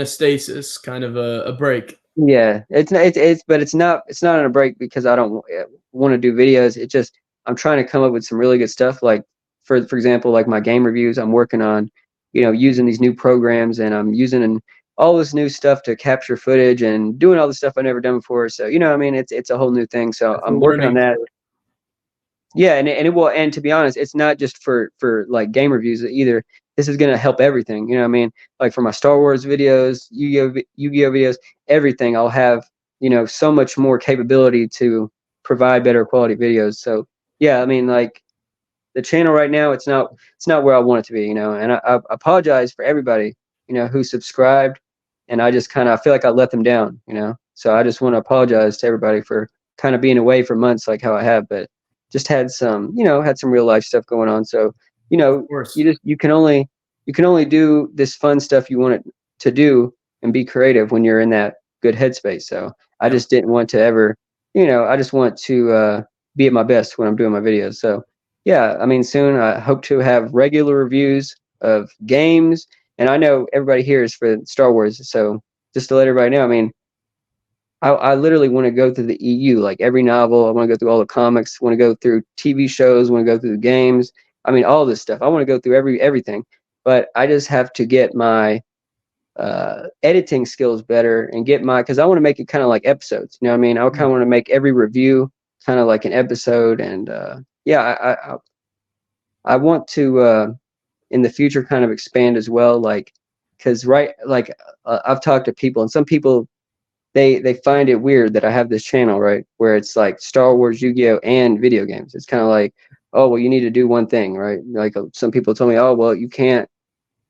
stasis, kind of a break. yeah, but it's not on a break because I don't want to do videos. It just, I'm trying to come up with some really good stuff. Like for example, like my game reviews, I'm working on, using these new programs, and I'm using all this new stuff to capture footage and doing all the stuff I've never done before. So, I mean, it's a whole new thing. So It's a I'm working on learning that. curve. Yeah, and it will. And to be honest, it's not just for like game reviews either. This is gonna help everything. You know what I mean? Like for my Star Wars videos, Yu-Gi-Oh videos, everything. I'll have so much more capability to provide better quality videos. So yeah, I mean, like, the channel right now, it's not where I want it to be. And I apologize for everybody who subscribed, and I just kind of feel like I let them down. So I just want to apologize to everybody for kind of being away for months like how I have, but just had some real life stuff going on. So Of course. you can only do this fun stuff you want it to do and be creative when you're in that good headspace. So I Yep. just didn't want to ever, I just want to be at my best when I'm doing my videos. So yeah, I mean, soon I hope to have regular reviews of games, and I know everybody here is for Star Wars. So just to let everybody know, I mean, I literally want to go through the EU, like every novel. I want to go through all the comics. Want to go through TV shows. Want to go through the games. I mean, all this stuff. I want to go through everything. But I just have to get my editing skills better and get because I want to make it kind of like episodes. You know what I mean? I kind of want to make every review kind of like an episode. And yeah, I want to in the future kind of expand as well. Like, because I've talked to people, and some people, they find it weird that I have this channel, right, where it's like Star Wars, Yu-Gi-Oh, and video games. It's kind of like, oh, well, you need to do one thing, right? Like, some people told me, oh, well, you can't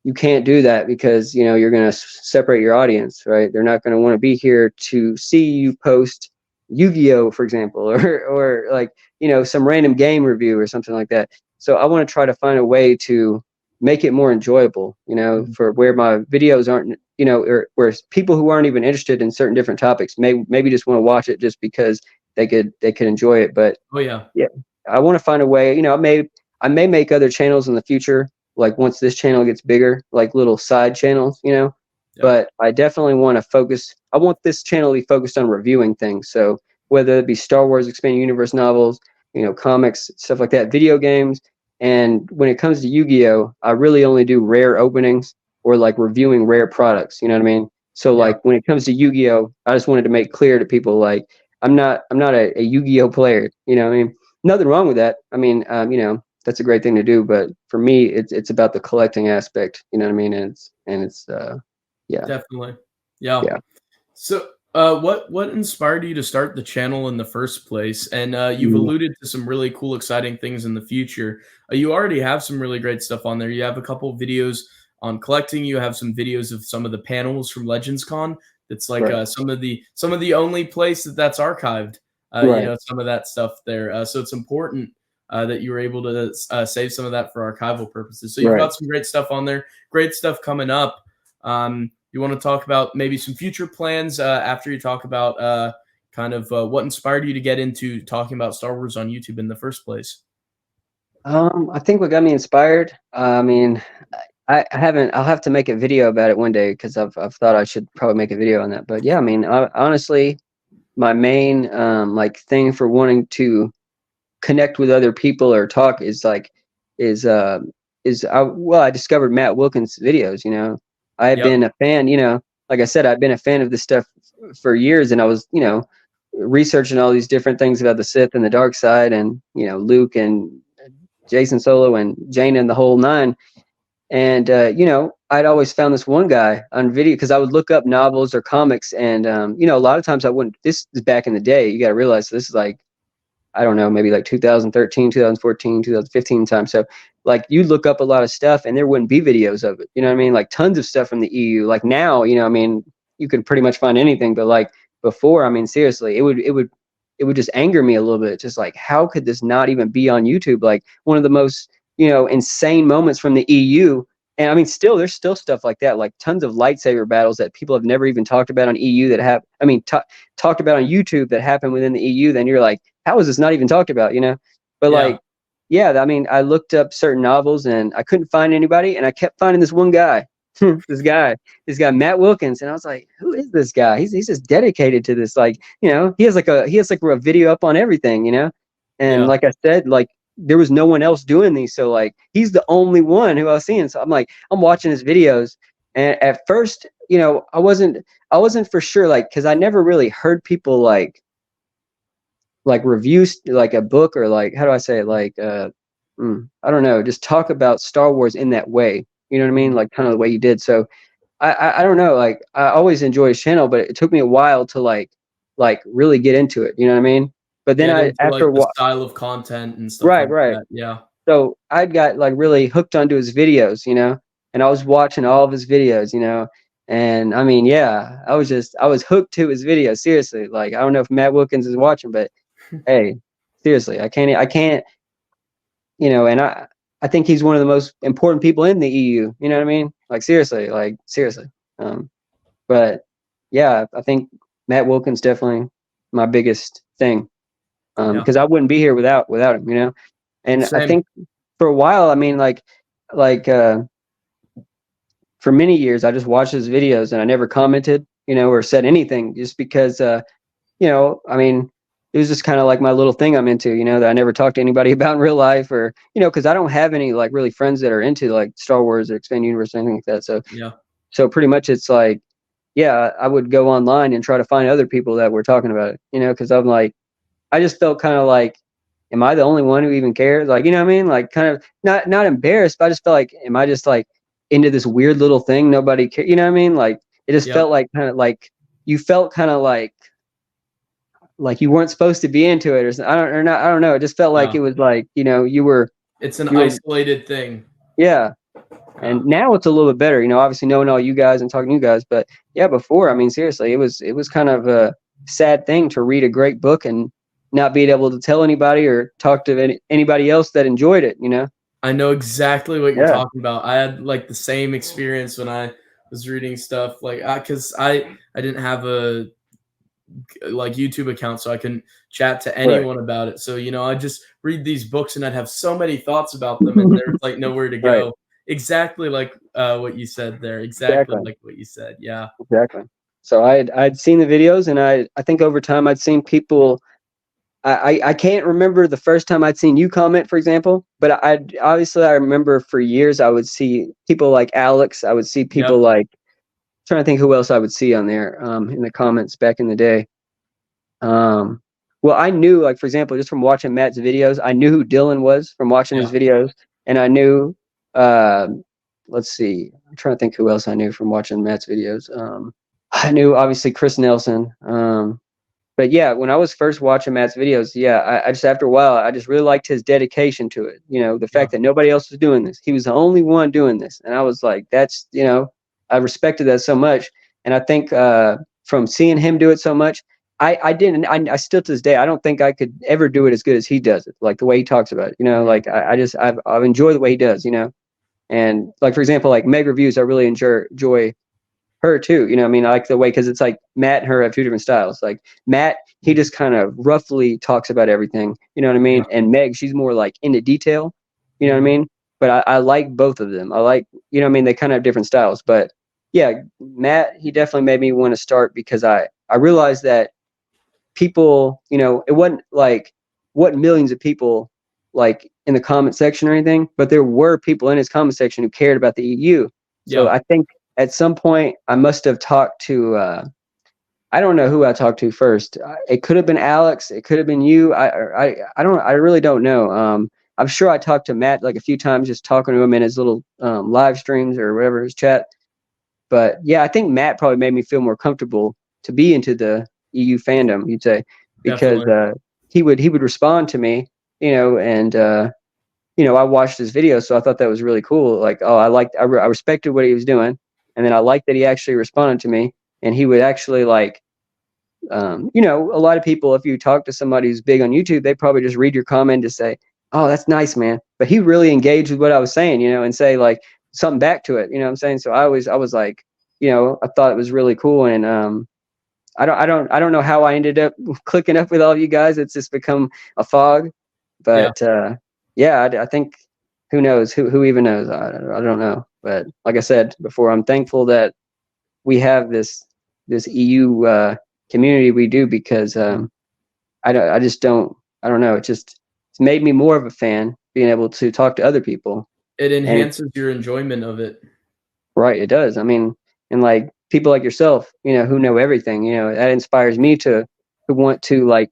do that because you're going to separate your audience, right? They're not going to want to be here to see you post Yu-Gi-Oh, for example, or like some random game review or something like that. So I want to try to find a way to make it more enjoyable, for where my videos aren't, or where people who aren't even interested in certain different topics maybe just want to watch it just because they could enjoy it. But Oh yeah. yeah, I want to find a way. I may make other channels in the future, like once this channel gets bigger, like little side channels, Yep. but I definitely want to focus. I want this channel to be focused on reviewing things. So whether it be Star Wars expanded universe novels, comics, stuff like that, video games. And when it comes to Yu-Gi-Oh, I really only do rare openings or like reviewing rare products. You know what I mean? So Yeah. like when it comes to Yu-Gi-Oh, I just wanted to make clear to people, like, I'm not a Yu-Gi-Oh player. You know what I mean? Nothing wrong with that. I mean, that's a great thing to do, but for me, it's about the collecting aspect. You know what I mean? And it's yeah, Definitely. Yeah. yeah. So, what inspired you to start the channel in the first place? And you've Mm, alluded to some really cool, exciting things in the future. You already have some really great stuff on there. You have a couple of videos on collecting. You have some videos of some of the panels from Legends Con. That's like right, some of the only place that's archived. right, Some of that stuff there. So it's important that you were able to save some of that for archival purposes. So you've right. got some great stuff on there. Great stuff coming up. You want to talk about maybe some future plans after you talk about kind of what inspired you to get into talking about Star Wars on YouTube in the first place? I think what got me inspired. I mean, I haven't. I'll have to make a video about it one day because I've thought I should probably make a video on that. But yeah, I mean, honestly, my main like thing for wanting to connect with other people or talk is I discovered Matt Wilkins' videos. I had Yep. been a fan, like I said, I've been a fan of this stuff for years, and I was, researching all these different things about the Sith and the dark side, and Luke and Jason Solo and Jaina and the whole nine. And I'd always found this one guy on video because I would look up novels or comics, and a lot of times I wouldn't. This is back in the day. You got to realize this is like, I don't know, maybe like 2013, 2014, 2015 time. So like you look up a lot of stuff and there wouldn't be videos of it. You know what I mean? Like tons of stuff from the EU. Like now, I mean, you could pretty much find anything, but like before, I mean, seriously, it would just anger me a little bit. Just like, how could this not even be on YouTube? Like one of the most, insane moments from the EU. And I mean, there's still stuff like that, like tons of lightsaber battles that people have never even talked about on EU that have, I mean, talked about on YouTube that happen within the EU. Then you're like, how is this not even talked about, But Yeah. like, yeah, I mean, I looked up certain novels and I couldn't find anybody, and I kept finding this one guy, this guy, Matt Wilkins, and I was like, who is this guy? He's just dedicated to this, like, he has like a video up on everything, and Yeah. like I said, like there was no one else doing these, so like he's the only one who I was seeing. So I'm like, I'm watching his videos, and at first, I wasn't for sure, like, because I never really heard people like reviews like a book, or like, how do I say it, like I don't know, just talk about Star Wars in that way, you know what I mean, Mhm. like kind of the way you did. So I don't know, like I always enjoy his channel, but it took me a while to like really get into it, you know what I mean. But then Get I into after like a the while, style of content and stuff right, like right, that. Yeah. so I got like really hooked onto his videos, and I was watching all of his videos, and I mean, yeah, I was hooked to his videos, seriously. Like I don't know if Matt Wilkins is watching, but hey, seriously, I can't, and I think he's one of the most important people in the EU. You know what I mean? Like seriously. Um, but yeah, I think Matt Wilkins definitely my biggest thing. Yeah. Because I wouldn't be here without him. And I Same. think for a while, I mean, like for many years, I just watched his videos and I never commented, or said anything, just because I mean, it was just kind of like my little thing I'm into, that I never talked to anybody about in real life, or, because I don't have any like really friends that are into like Star Wars or Expanded Universe or anything like that. Yeah. So pretty much it's like, yeah, I would go online and try to find other people that were talking about it, because I'm like, I just felt kind of like, am I the only one who even cares? Like, you know what I mean? Like kind of not embarrassed, but I just felt like, am I just like into this weird little thing? Nobody cares. You know what I mean? Like it just Yep. felt like kind of like you felt kind of like you weren't supposed to be into it, I don't know. It just felt like Yeah. it was like, It's an you were, isolated thing. yeah. Yeah. And now it's a little bit better, obviously knowing all you guys and talking to you guys. But yeah, before, I mean, seriously, it was kind of a sad thing to read a great book and not being able to tell anybody or talk to anybody else that enjoyed it. I know exactly what you're Yeah, talking about. I had like the same experience when I was reading stuff like because I didn't have a like YouTube account, so I couldn't chat to right. anyone about it. So I just read these books and I'd have so many thoughts about them, and there's like nowhere to Right. go. Exactly like what you said there. Exactly Exactly. like what you said. Yeah. Exactly. So I'd seen the videos, and I think over time I'd seen people. I can't remember the first time I'd seen you comment, for example, but I remember for years I would see people like Alex. I would see people Yep. like, trying to think who else I would see on there in the comments back in the day. Um, well, I knew, like, for example, just from watching Matt's videos, I knew who Dylan was from watching Yeah. his videos, and I knew, uh, let's see, I'm trying to think who else I knew from watching Matt's videos. I knew obviously Chris Nelson. But yeah, when I was first watching Matt's videos, yeah, I just, after a while, I just really liked his dedication to it. The Yeah. fact that nobody else was doing this. He was the only one doing this. And I was like, I respected that so much. And I think from seeing him do it so much, I still to this day, I don't think I could ever do it as good as he does it. Like the way he talks about it, Mhm. like I've enjoyed the way he does. And like, for example, like Meg Reviews, I really enjoy her too. I mean, I like the way, because it's like Matt and her have two different styles. Like Matt, he just kind of roughly talks about everything, you know what I Yeah. mean? And Meg, she's more like into detail, you know what I Mhm. mean? But I like both of them. I like, what I mean? They kind of have different styles. But yeah, Matt, he definitely made me want to start, because I realized that people, it wasn't millions of people like in the comment section or anything, but there were people in his comment section who cared about the EU. So Yeah. at some point I must have talked to I don't know who I talked to first. It could have been Alex. It could have been you. I don't. I really don't know. I'm sure I talked to Matt like a few times, just talking to him in his little live streams or whatever, his chat. But yeah, I think Matt probably made me feel more comfortable to be into the EU fandom. You'd say because Definitely. he would respond to me, and I watched his video, so I thought that was really cool. Like, oh, I respected what he was doing, and then I liked that he actually responded to me, and he would actually like a lot of people, if you talk to somebody who's big on YouTube, they probably just read your comment to say, "Oh, that's nice, man." But he really engaged with what I was saying, and say like something back to it. You know what I'm saying? So I was like, I thought it was really cool, and I don't know how I ended up clicking up with all of you guys. It's just become a fog, Yeah. but yeah, I think who knows who even knows? I don't know, but like I said before, I'm thankful that we have this EU community we do because I just don't know. It's made me more of a fan being able to talk to other people, It and enhances your enjoyment of it. right, it does. I mean, and like people like yourself, who know everything, that inspires me to want to like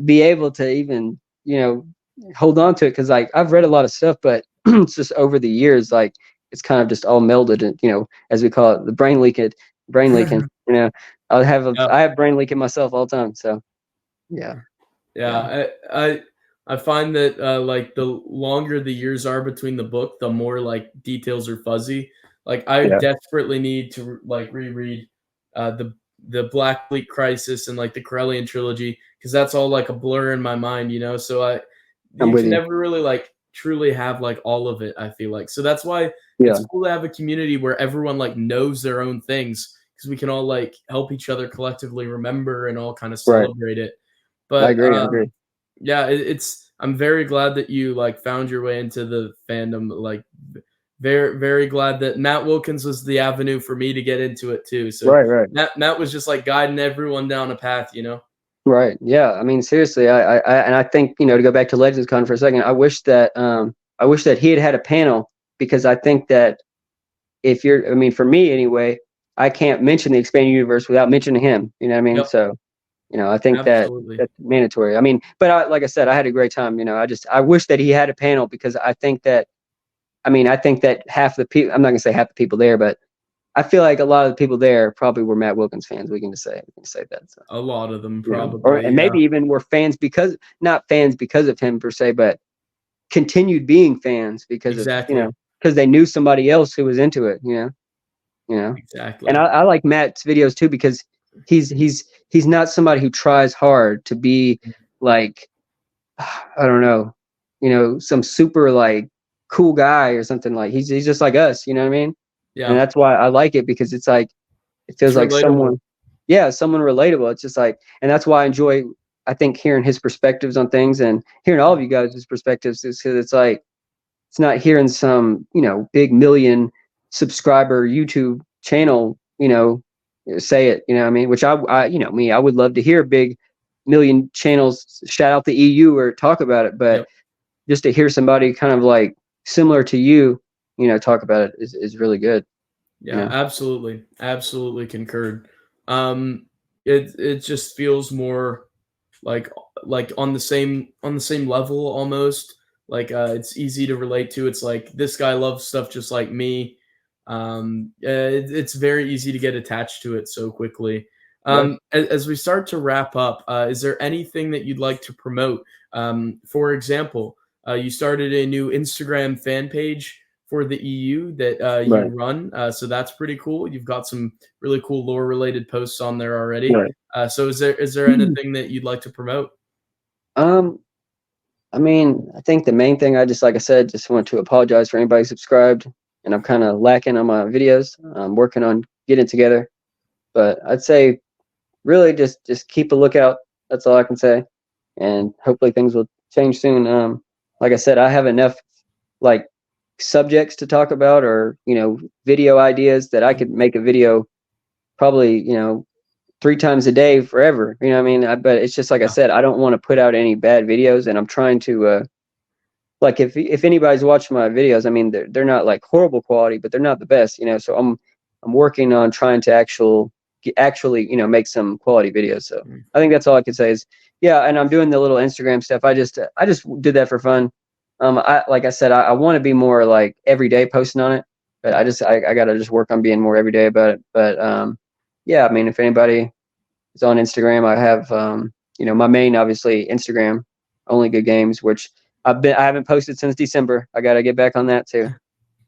be able to even hold on to it because like I've read a lot of stuff, but it's just over the years like it's kind of just all melded and as we call it, the brain leaking. Yeah. I have brain leaking myself all the time. So yeah, yeah, Yeah, I find that like the longer the years are between the book, the more like details are fuzzy. Like I yeah. desperately need to like reread the Black Fleet Crisis and like the Corellian trilogy because that's all like a blur in my mind, you know. So I'm you with can you. never really like truly have like all of it. I feel like so that's why Yeah, it's cool to have a community where everyone like knows their own things because we can all like help each other collectively remember and all kind of right. celebrate it. I But agree. I agree. yeah, it's I'm very glad that you like found your way into the fandom. Like very very glad that Matt Wilkins was the avenue for me to get into it too. So Right, right. Matt was just like guiding everyone down a path, you know. Right. Yeah. I mean, seriously, and I think, to go back to Legends Con for a second, I wish that he had had a panel because I think that I mean, for me anyway, I can't mention the expanded universe without mentioning him. You know what I mean? Yep, So, I think that absolutely. that's mandatory. I mean, but like I said, I had a great time. I wish that he had a panel because I think that half the people, I'm not gonna say half the people there, but I feel like a lot of the people there probably were Matt Wilkins fans. We can say that. So, A lot of them and probably. Yeah, maybe even were fans because not fans because of him per se, but continued being fans exactly, because they knew somebody else who was into it. And exactly. I like Matt's videos too because he's not somebody who tries hard to be like I don't know, some super like cool guy or something like he's just like us, you know what I mean? And Yeah, that's why I like it because it's like it it's feels like relatable. someone relatable. It's just like, and that's why I enjoy, I think, hearing his perspectives on things and hearing all of you guys' perspectives is because it's like, it's not hearing some, big million subscriber YouTube channel, say it, you know what I mean? Which I would love to hear big million channels shout out the EU or talk about it. But Yep. just to hear somebody kind of like similar to you, talk about it is really good. You Yeah, know? absolutely. Absolutely concurred. It just feels more like on the same level almost. Like it's easy to relate to. It's like this guy loves stuff just like me. It's very easy to get attached to it so quickly. Right. As we start to wrap up, is there anything that you'd like to promote? For example, you started a new Instagram fan page for the EU that you Right. run. So that's pretty cool. You've got some really cool lore related posts on there already. Right. So is there anything that you'd like to promote? Um, I mean, I think the main thing like I said, just want to apologize for anybody subscribed, and I'm kind of lacking on my videos. I'm working on getting together, but I'd say really just keep a lookout. That's all I can say, and hopefully things will change soon. Like I said, I have enough like subjects to talk about, or video ideas that I could make a video probably 3 times a day forever. You know what I mean? But it's just like I Yeah, said, I don't want to put out any bad videos, and I'm trying to like if anybody's watching my videos, I mean they're not like horrible quality, but they're not the best. So I'm working on trying to actually, make some quality videos. So I think that's all I could say is, yeah. And I'm doing the little Instagram stuff. I just did that for fun. Like I said, I want to be more like every day posting on it, but I got to just work on being more every day about it. But yeah, I mean, if anybody is on Instagram, I have, my main, obviously, Instagram, Only Good Games, which I haven't posted since December. I got to get back on that too.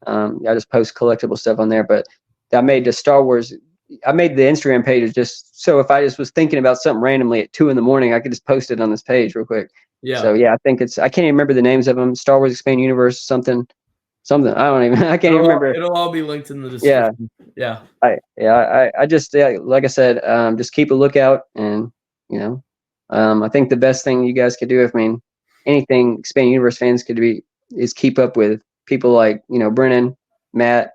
I just post collectible stuff on there, but I made I made the Instagram page just so if I just was thinking about something randomly at 2 a.m, I could just post it on this page real quick. Yeah. So yeah, I think I can't even remember the names of them. Star Wars Expand Universe, something. I can't even remember. It'll all be linked in the description. Yeah. I just, like I said, just keep a lookout, and I think the best thing you guys could do, anything Expand Universe fans could be, is keep up with people like Brennan, Matt,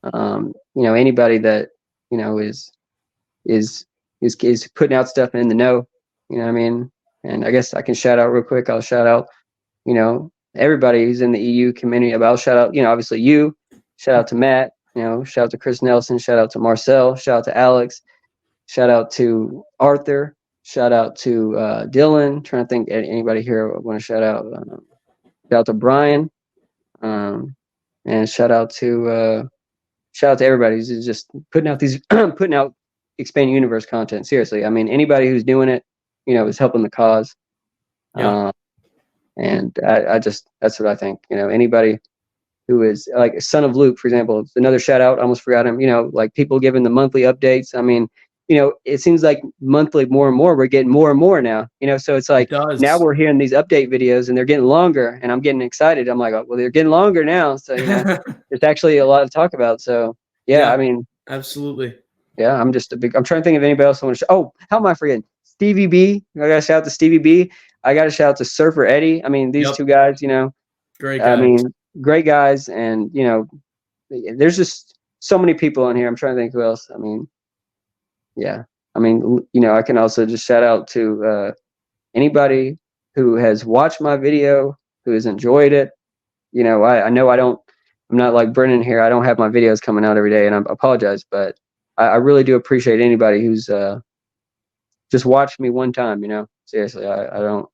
anybody that is putting out stuff in the know. You know what I mean? And I guess I can shout out real quick. I'll shout out, everybody who's in the EU community. I'll shout out, obviously you. Shout out to Matt. Shout out to Chris Nelson. Shout out to Marcel. Shout out to Alex. Shout out to Arthur. Shout out to Dylan. Trying to think anybody here I want to shout out. Shout out to Brian. And shout out to everybody who's just putting out Expand Universe content. Seriously, I mean, anybody who's doing it, is helping the cause. Yeah. And that's what I think. Anybody who is like Son of Luke, for example, another shout out. I almost forgot him. Like people giving the monthly updates. I mean, it seems like monthly more and more, we're getting more and more now, so it's like now we're hearing these update videos and they're getting longer, and I'm getting excited. I'm like, oh, well, they're getting longer now. So, there's actually a lot to talk about. So yeah, I mean, absolutely. Yeah. I'm trying to think of anybody else I want to oh, how am I forgetting? Stevie B. I got to shout out to Stevie B. I got to shout out to Surfer Eddie. I mean, these two guys, great guys. I mean, great guys. And, there's just so many people on here. I'm trying to think who else. I mean, yeah. I mean, I can also just shout out to anybody who has watched my video, who has enjoyed it. I know I'm not like Brennan here. I don't have my videos coming out every day, and I apologize, but I really do appreciate anybody who's just watched me one time. Seriously, I don't know.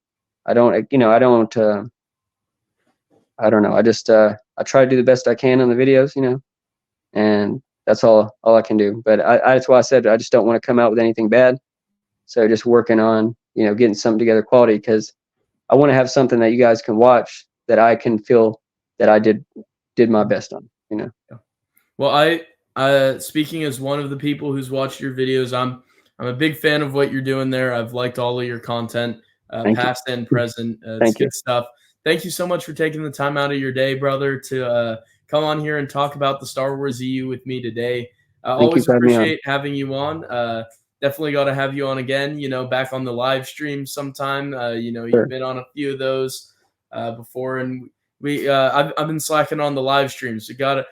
I just I try to do the best I can on the videos, and that's all I can do. But that's why I said I just don't want to come out with anything bad. So just working on, getting something together quality, because I want to have something that you guys can watch that I can feel that I did my best on, Well, speaking as one of the people who's watched your videos, I'm a big fan of what you're doing there. I've liked all of your content, past and present. It's good stuff. Thank you so much for taking the time out of your day, brother, to come on here and talk about the Star Wars EU with me today. I always appreciate having you on. Definitely got to have you on again, back on the live stream sometime. You've been on a few of those before, and I've been slacking on the live streams. We gotta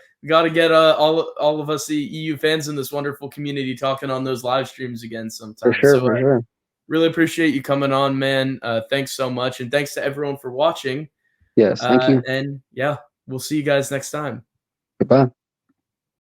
get all of us, the EU fans in this wonderful community, talking on those live streams again sometime. For sure. Really appreciate you coming on, man. Thanks so much, and thanks to everyone for watching. Yes, thank you. And yeah, we'll see you guys next time. Goodbye.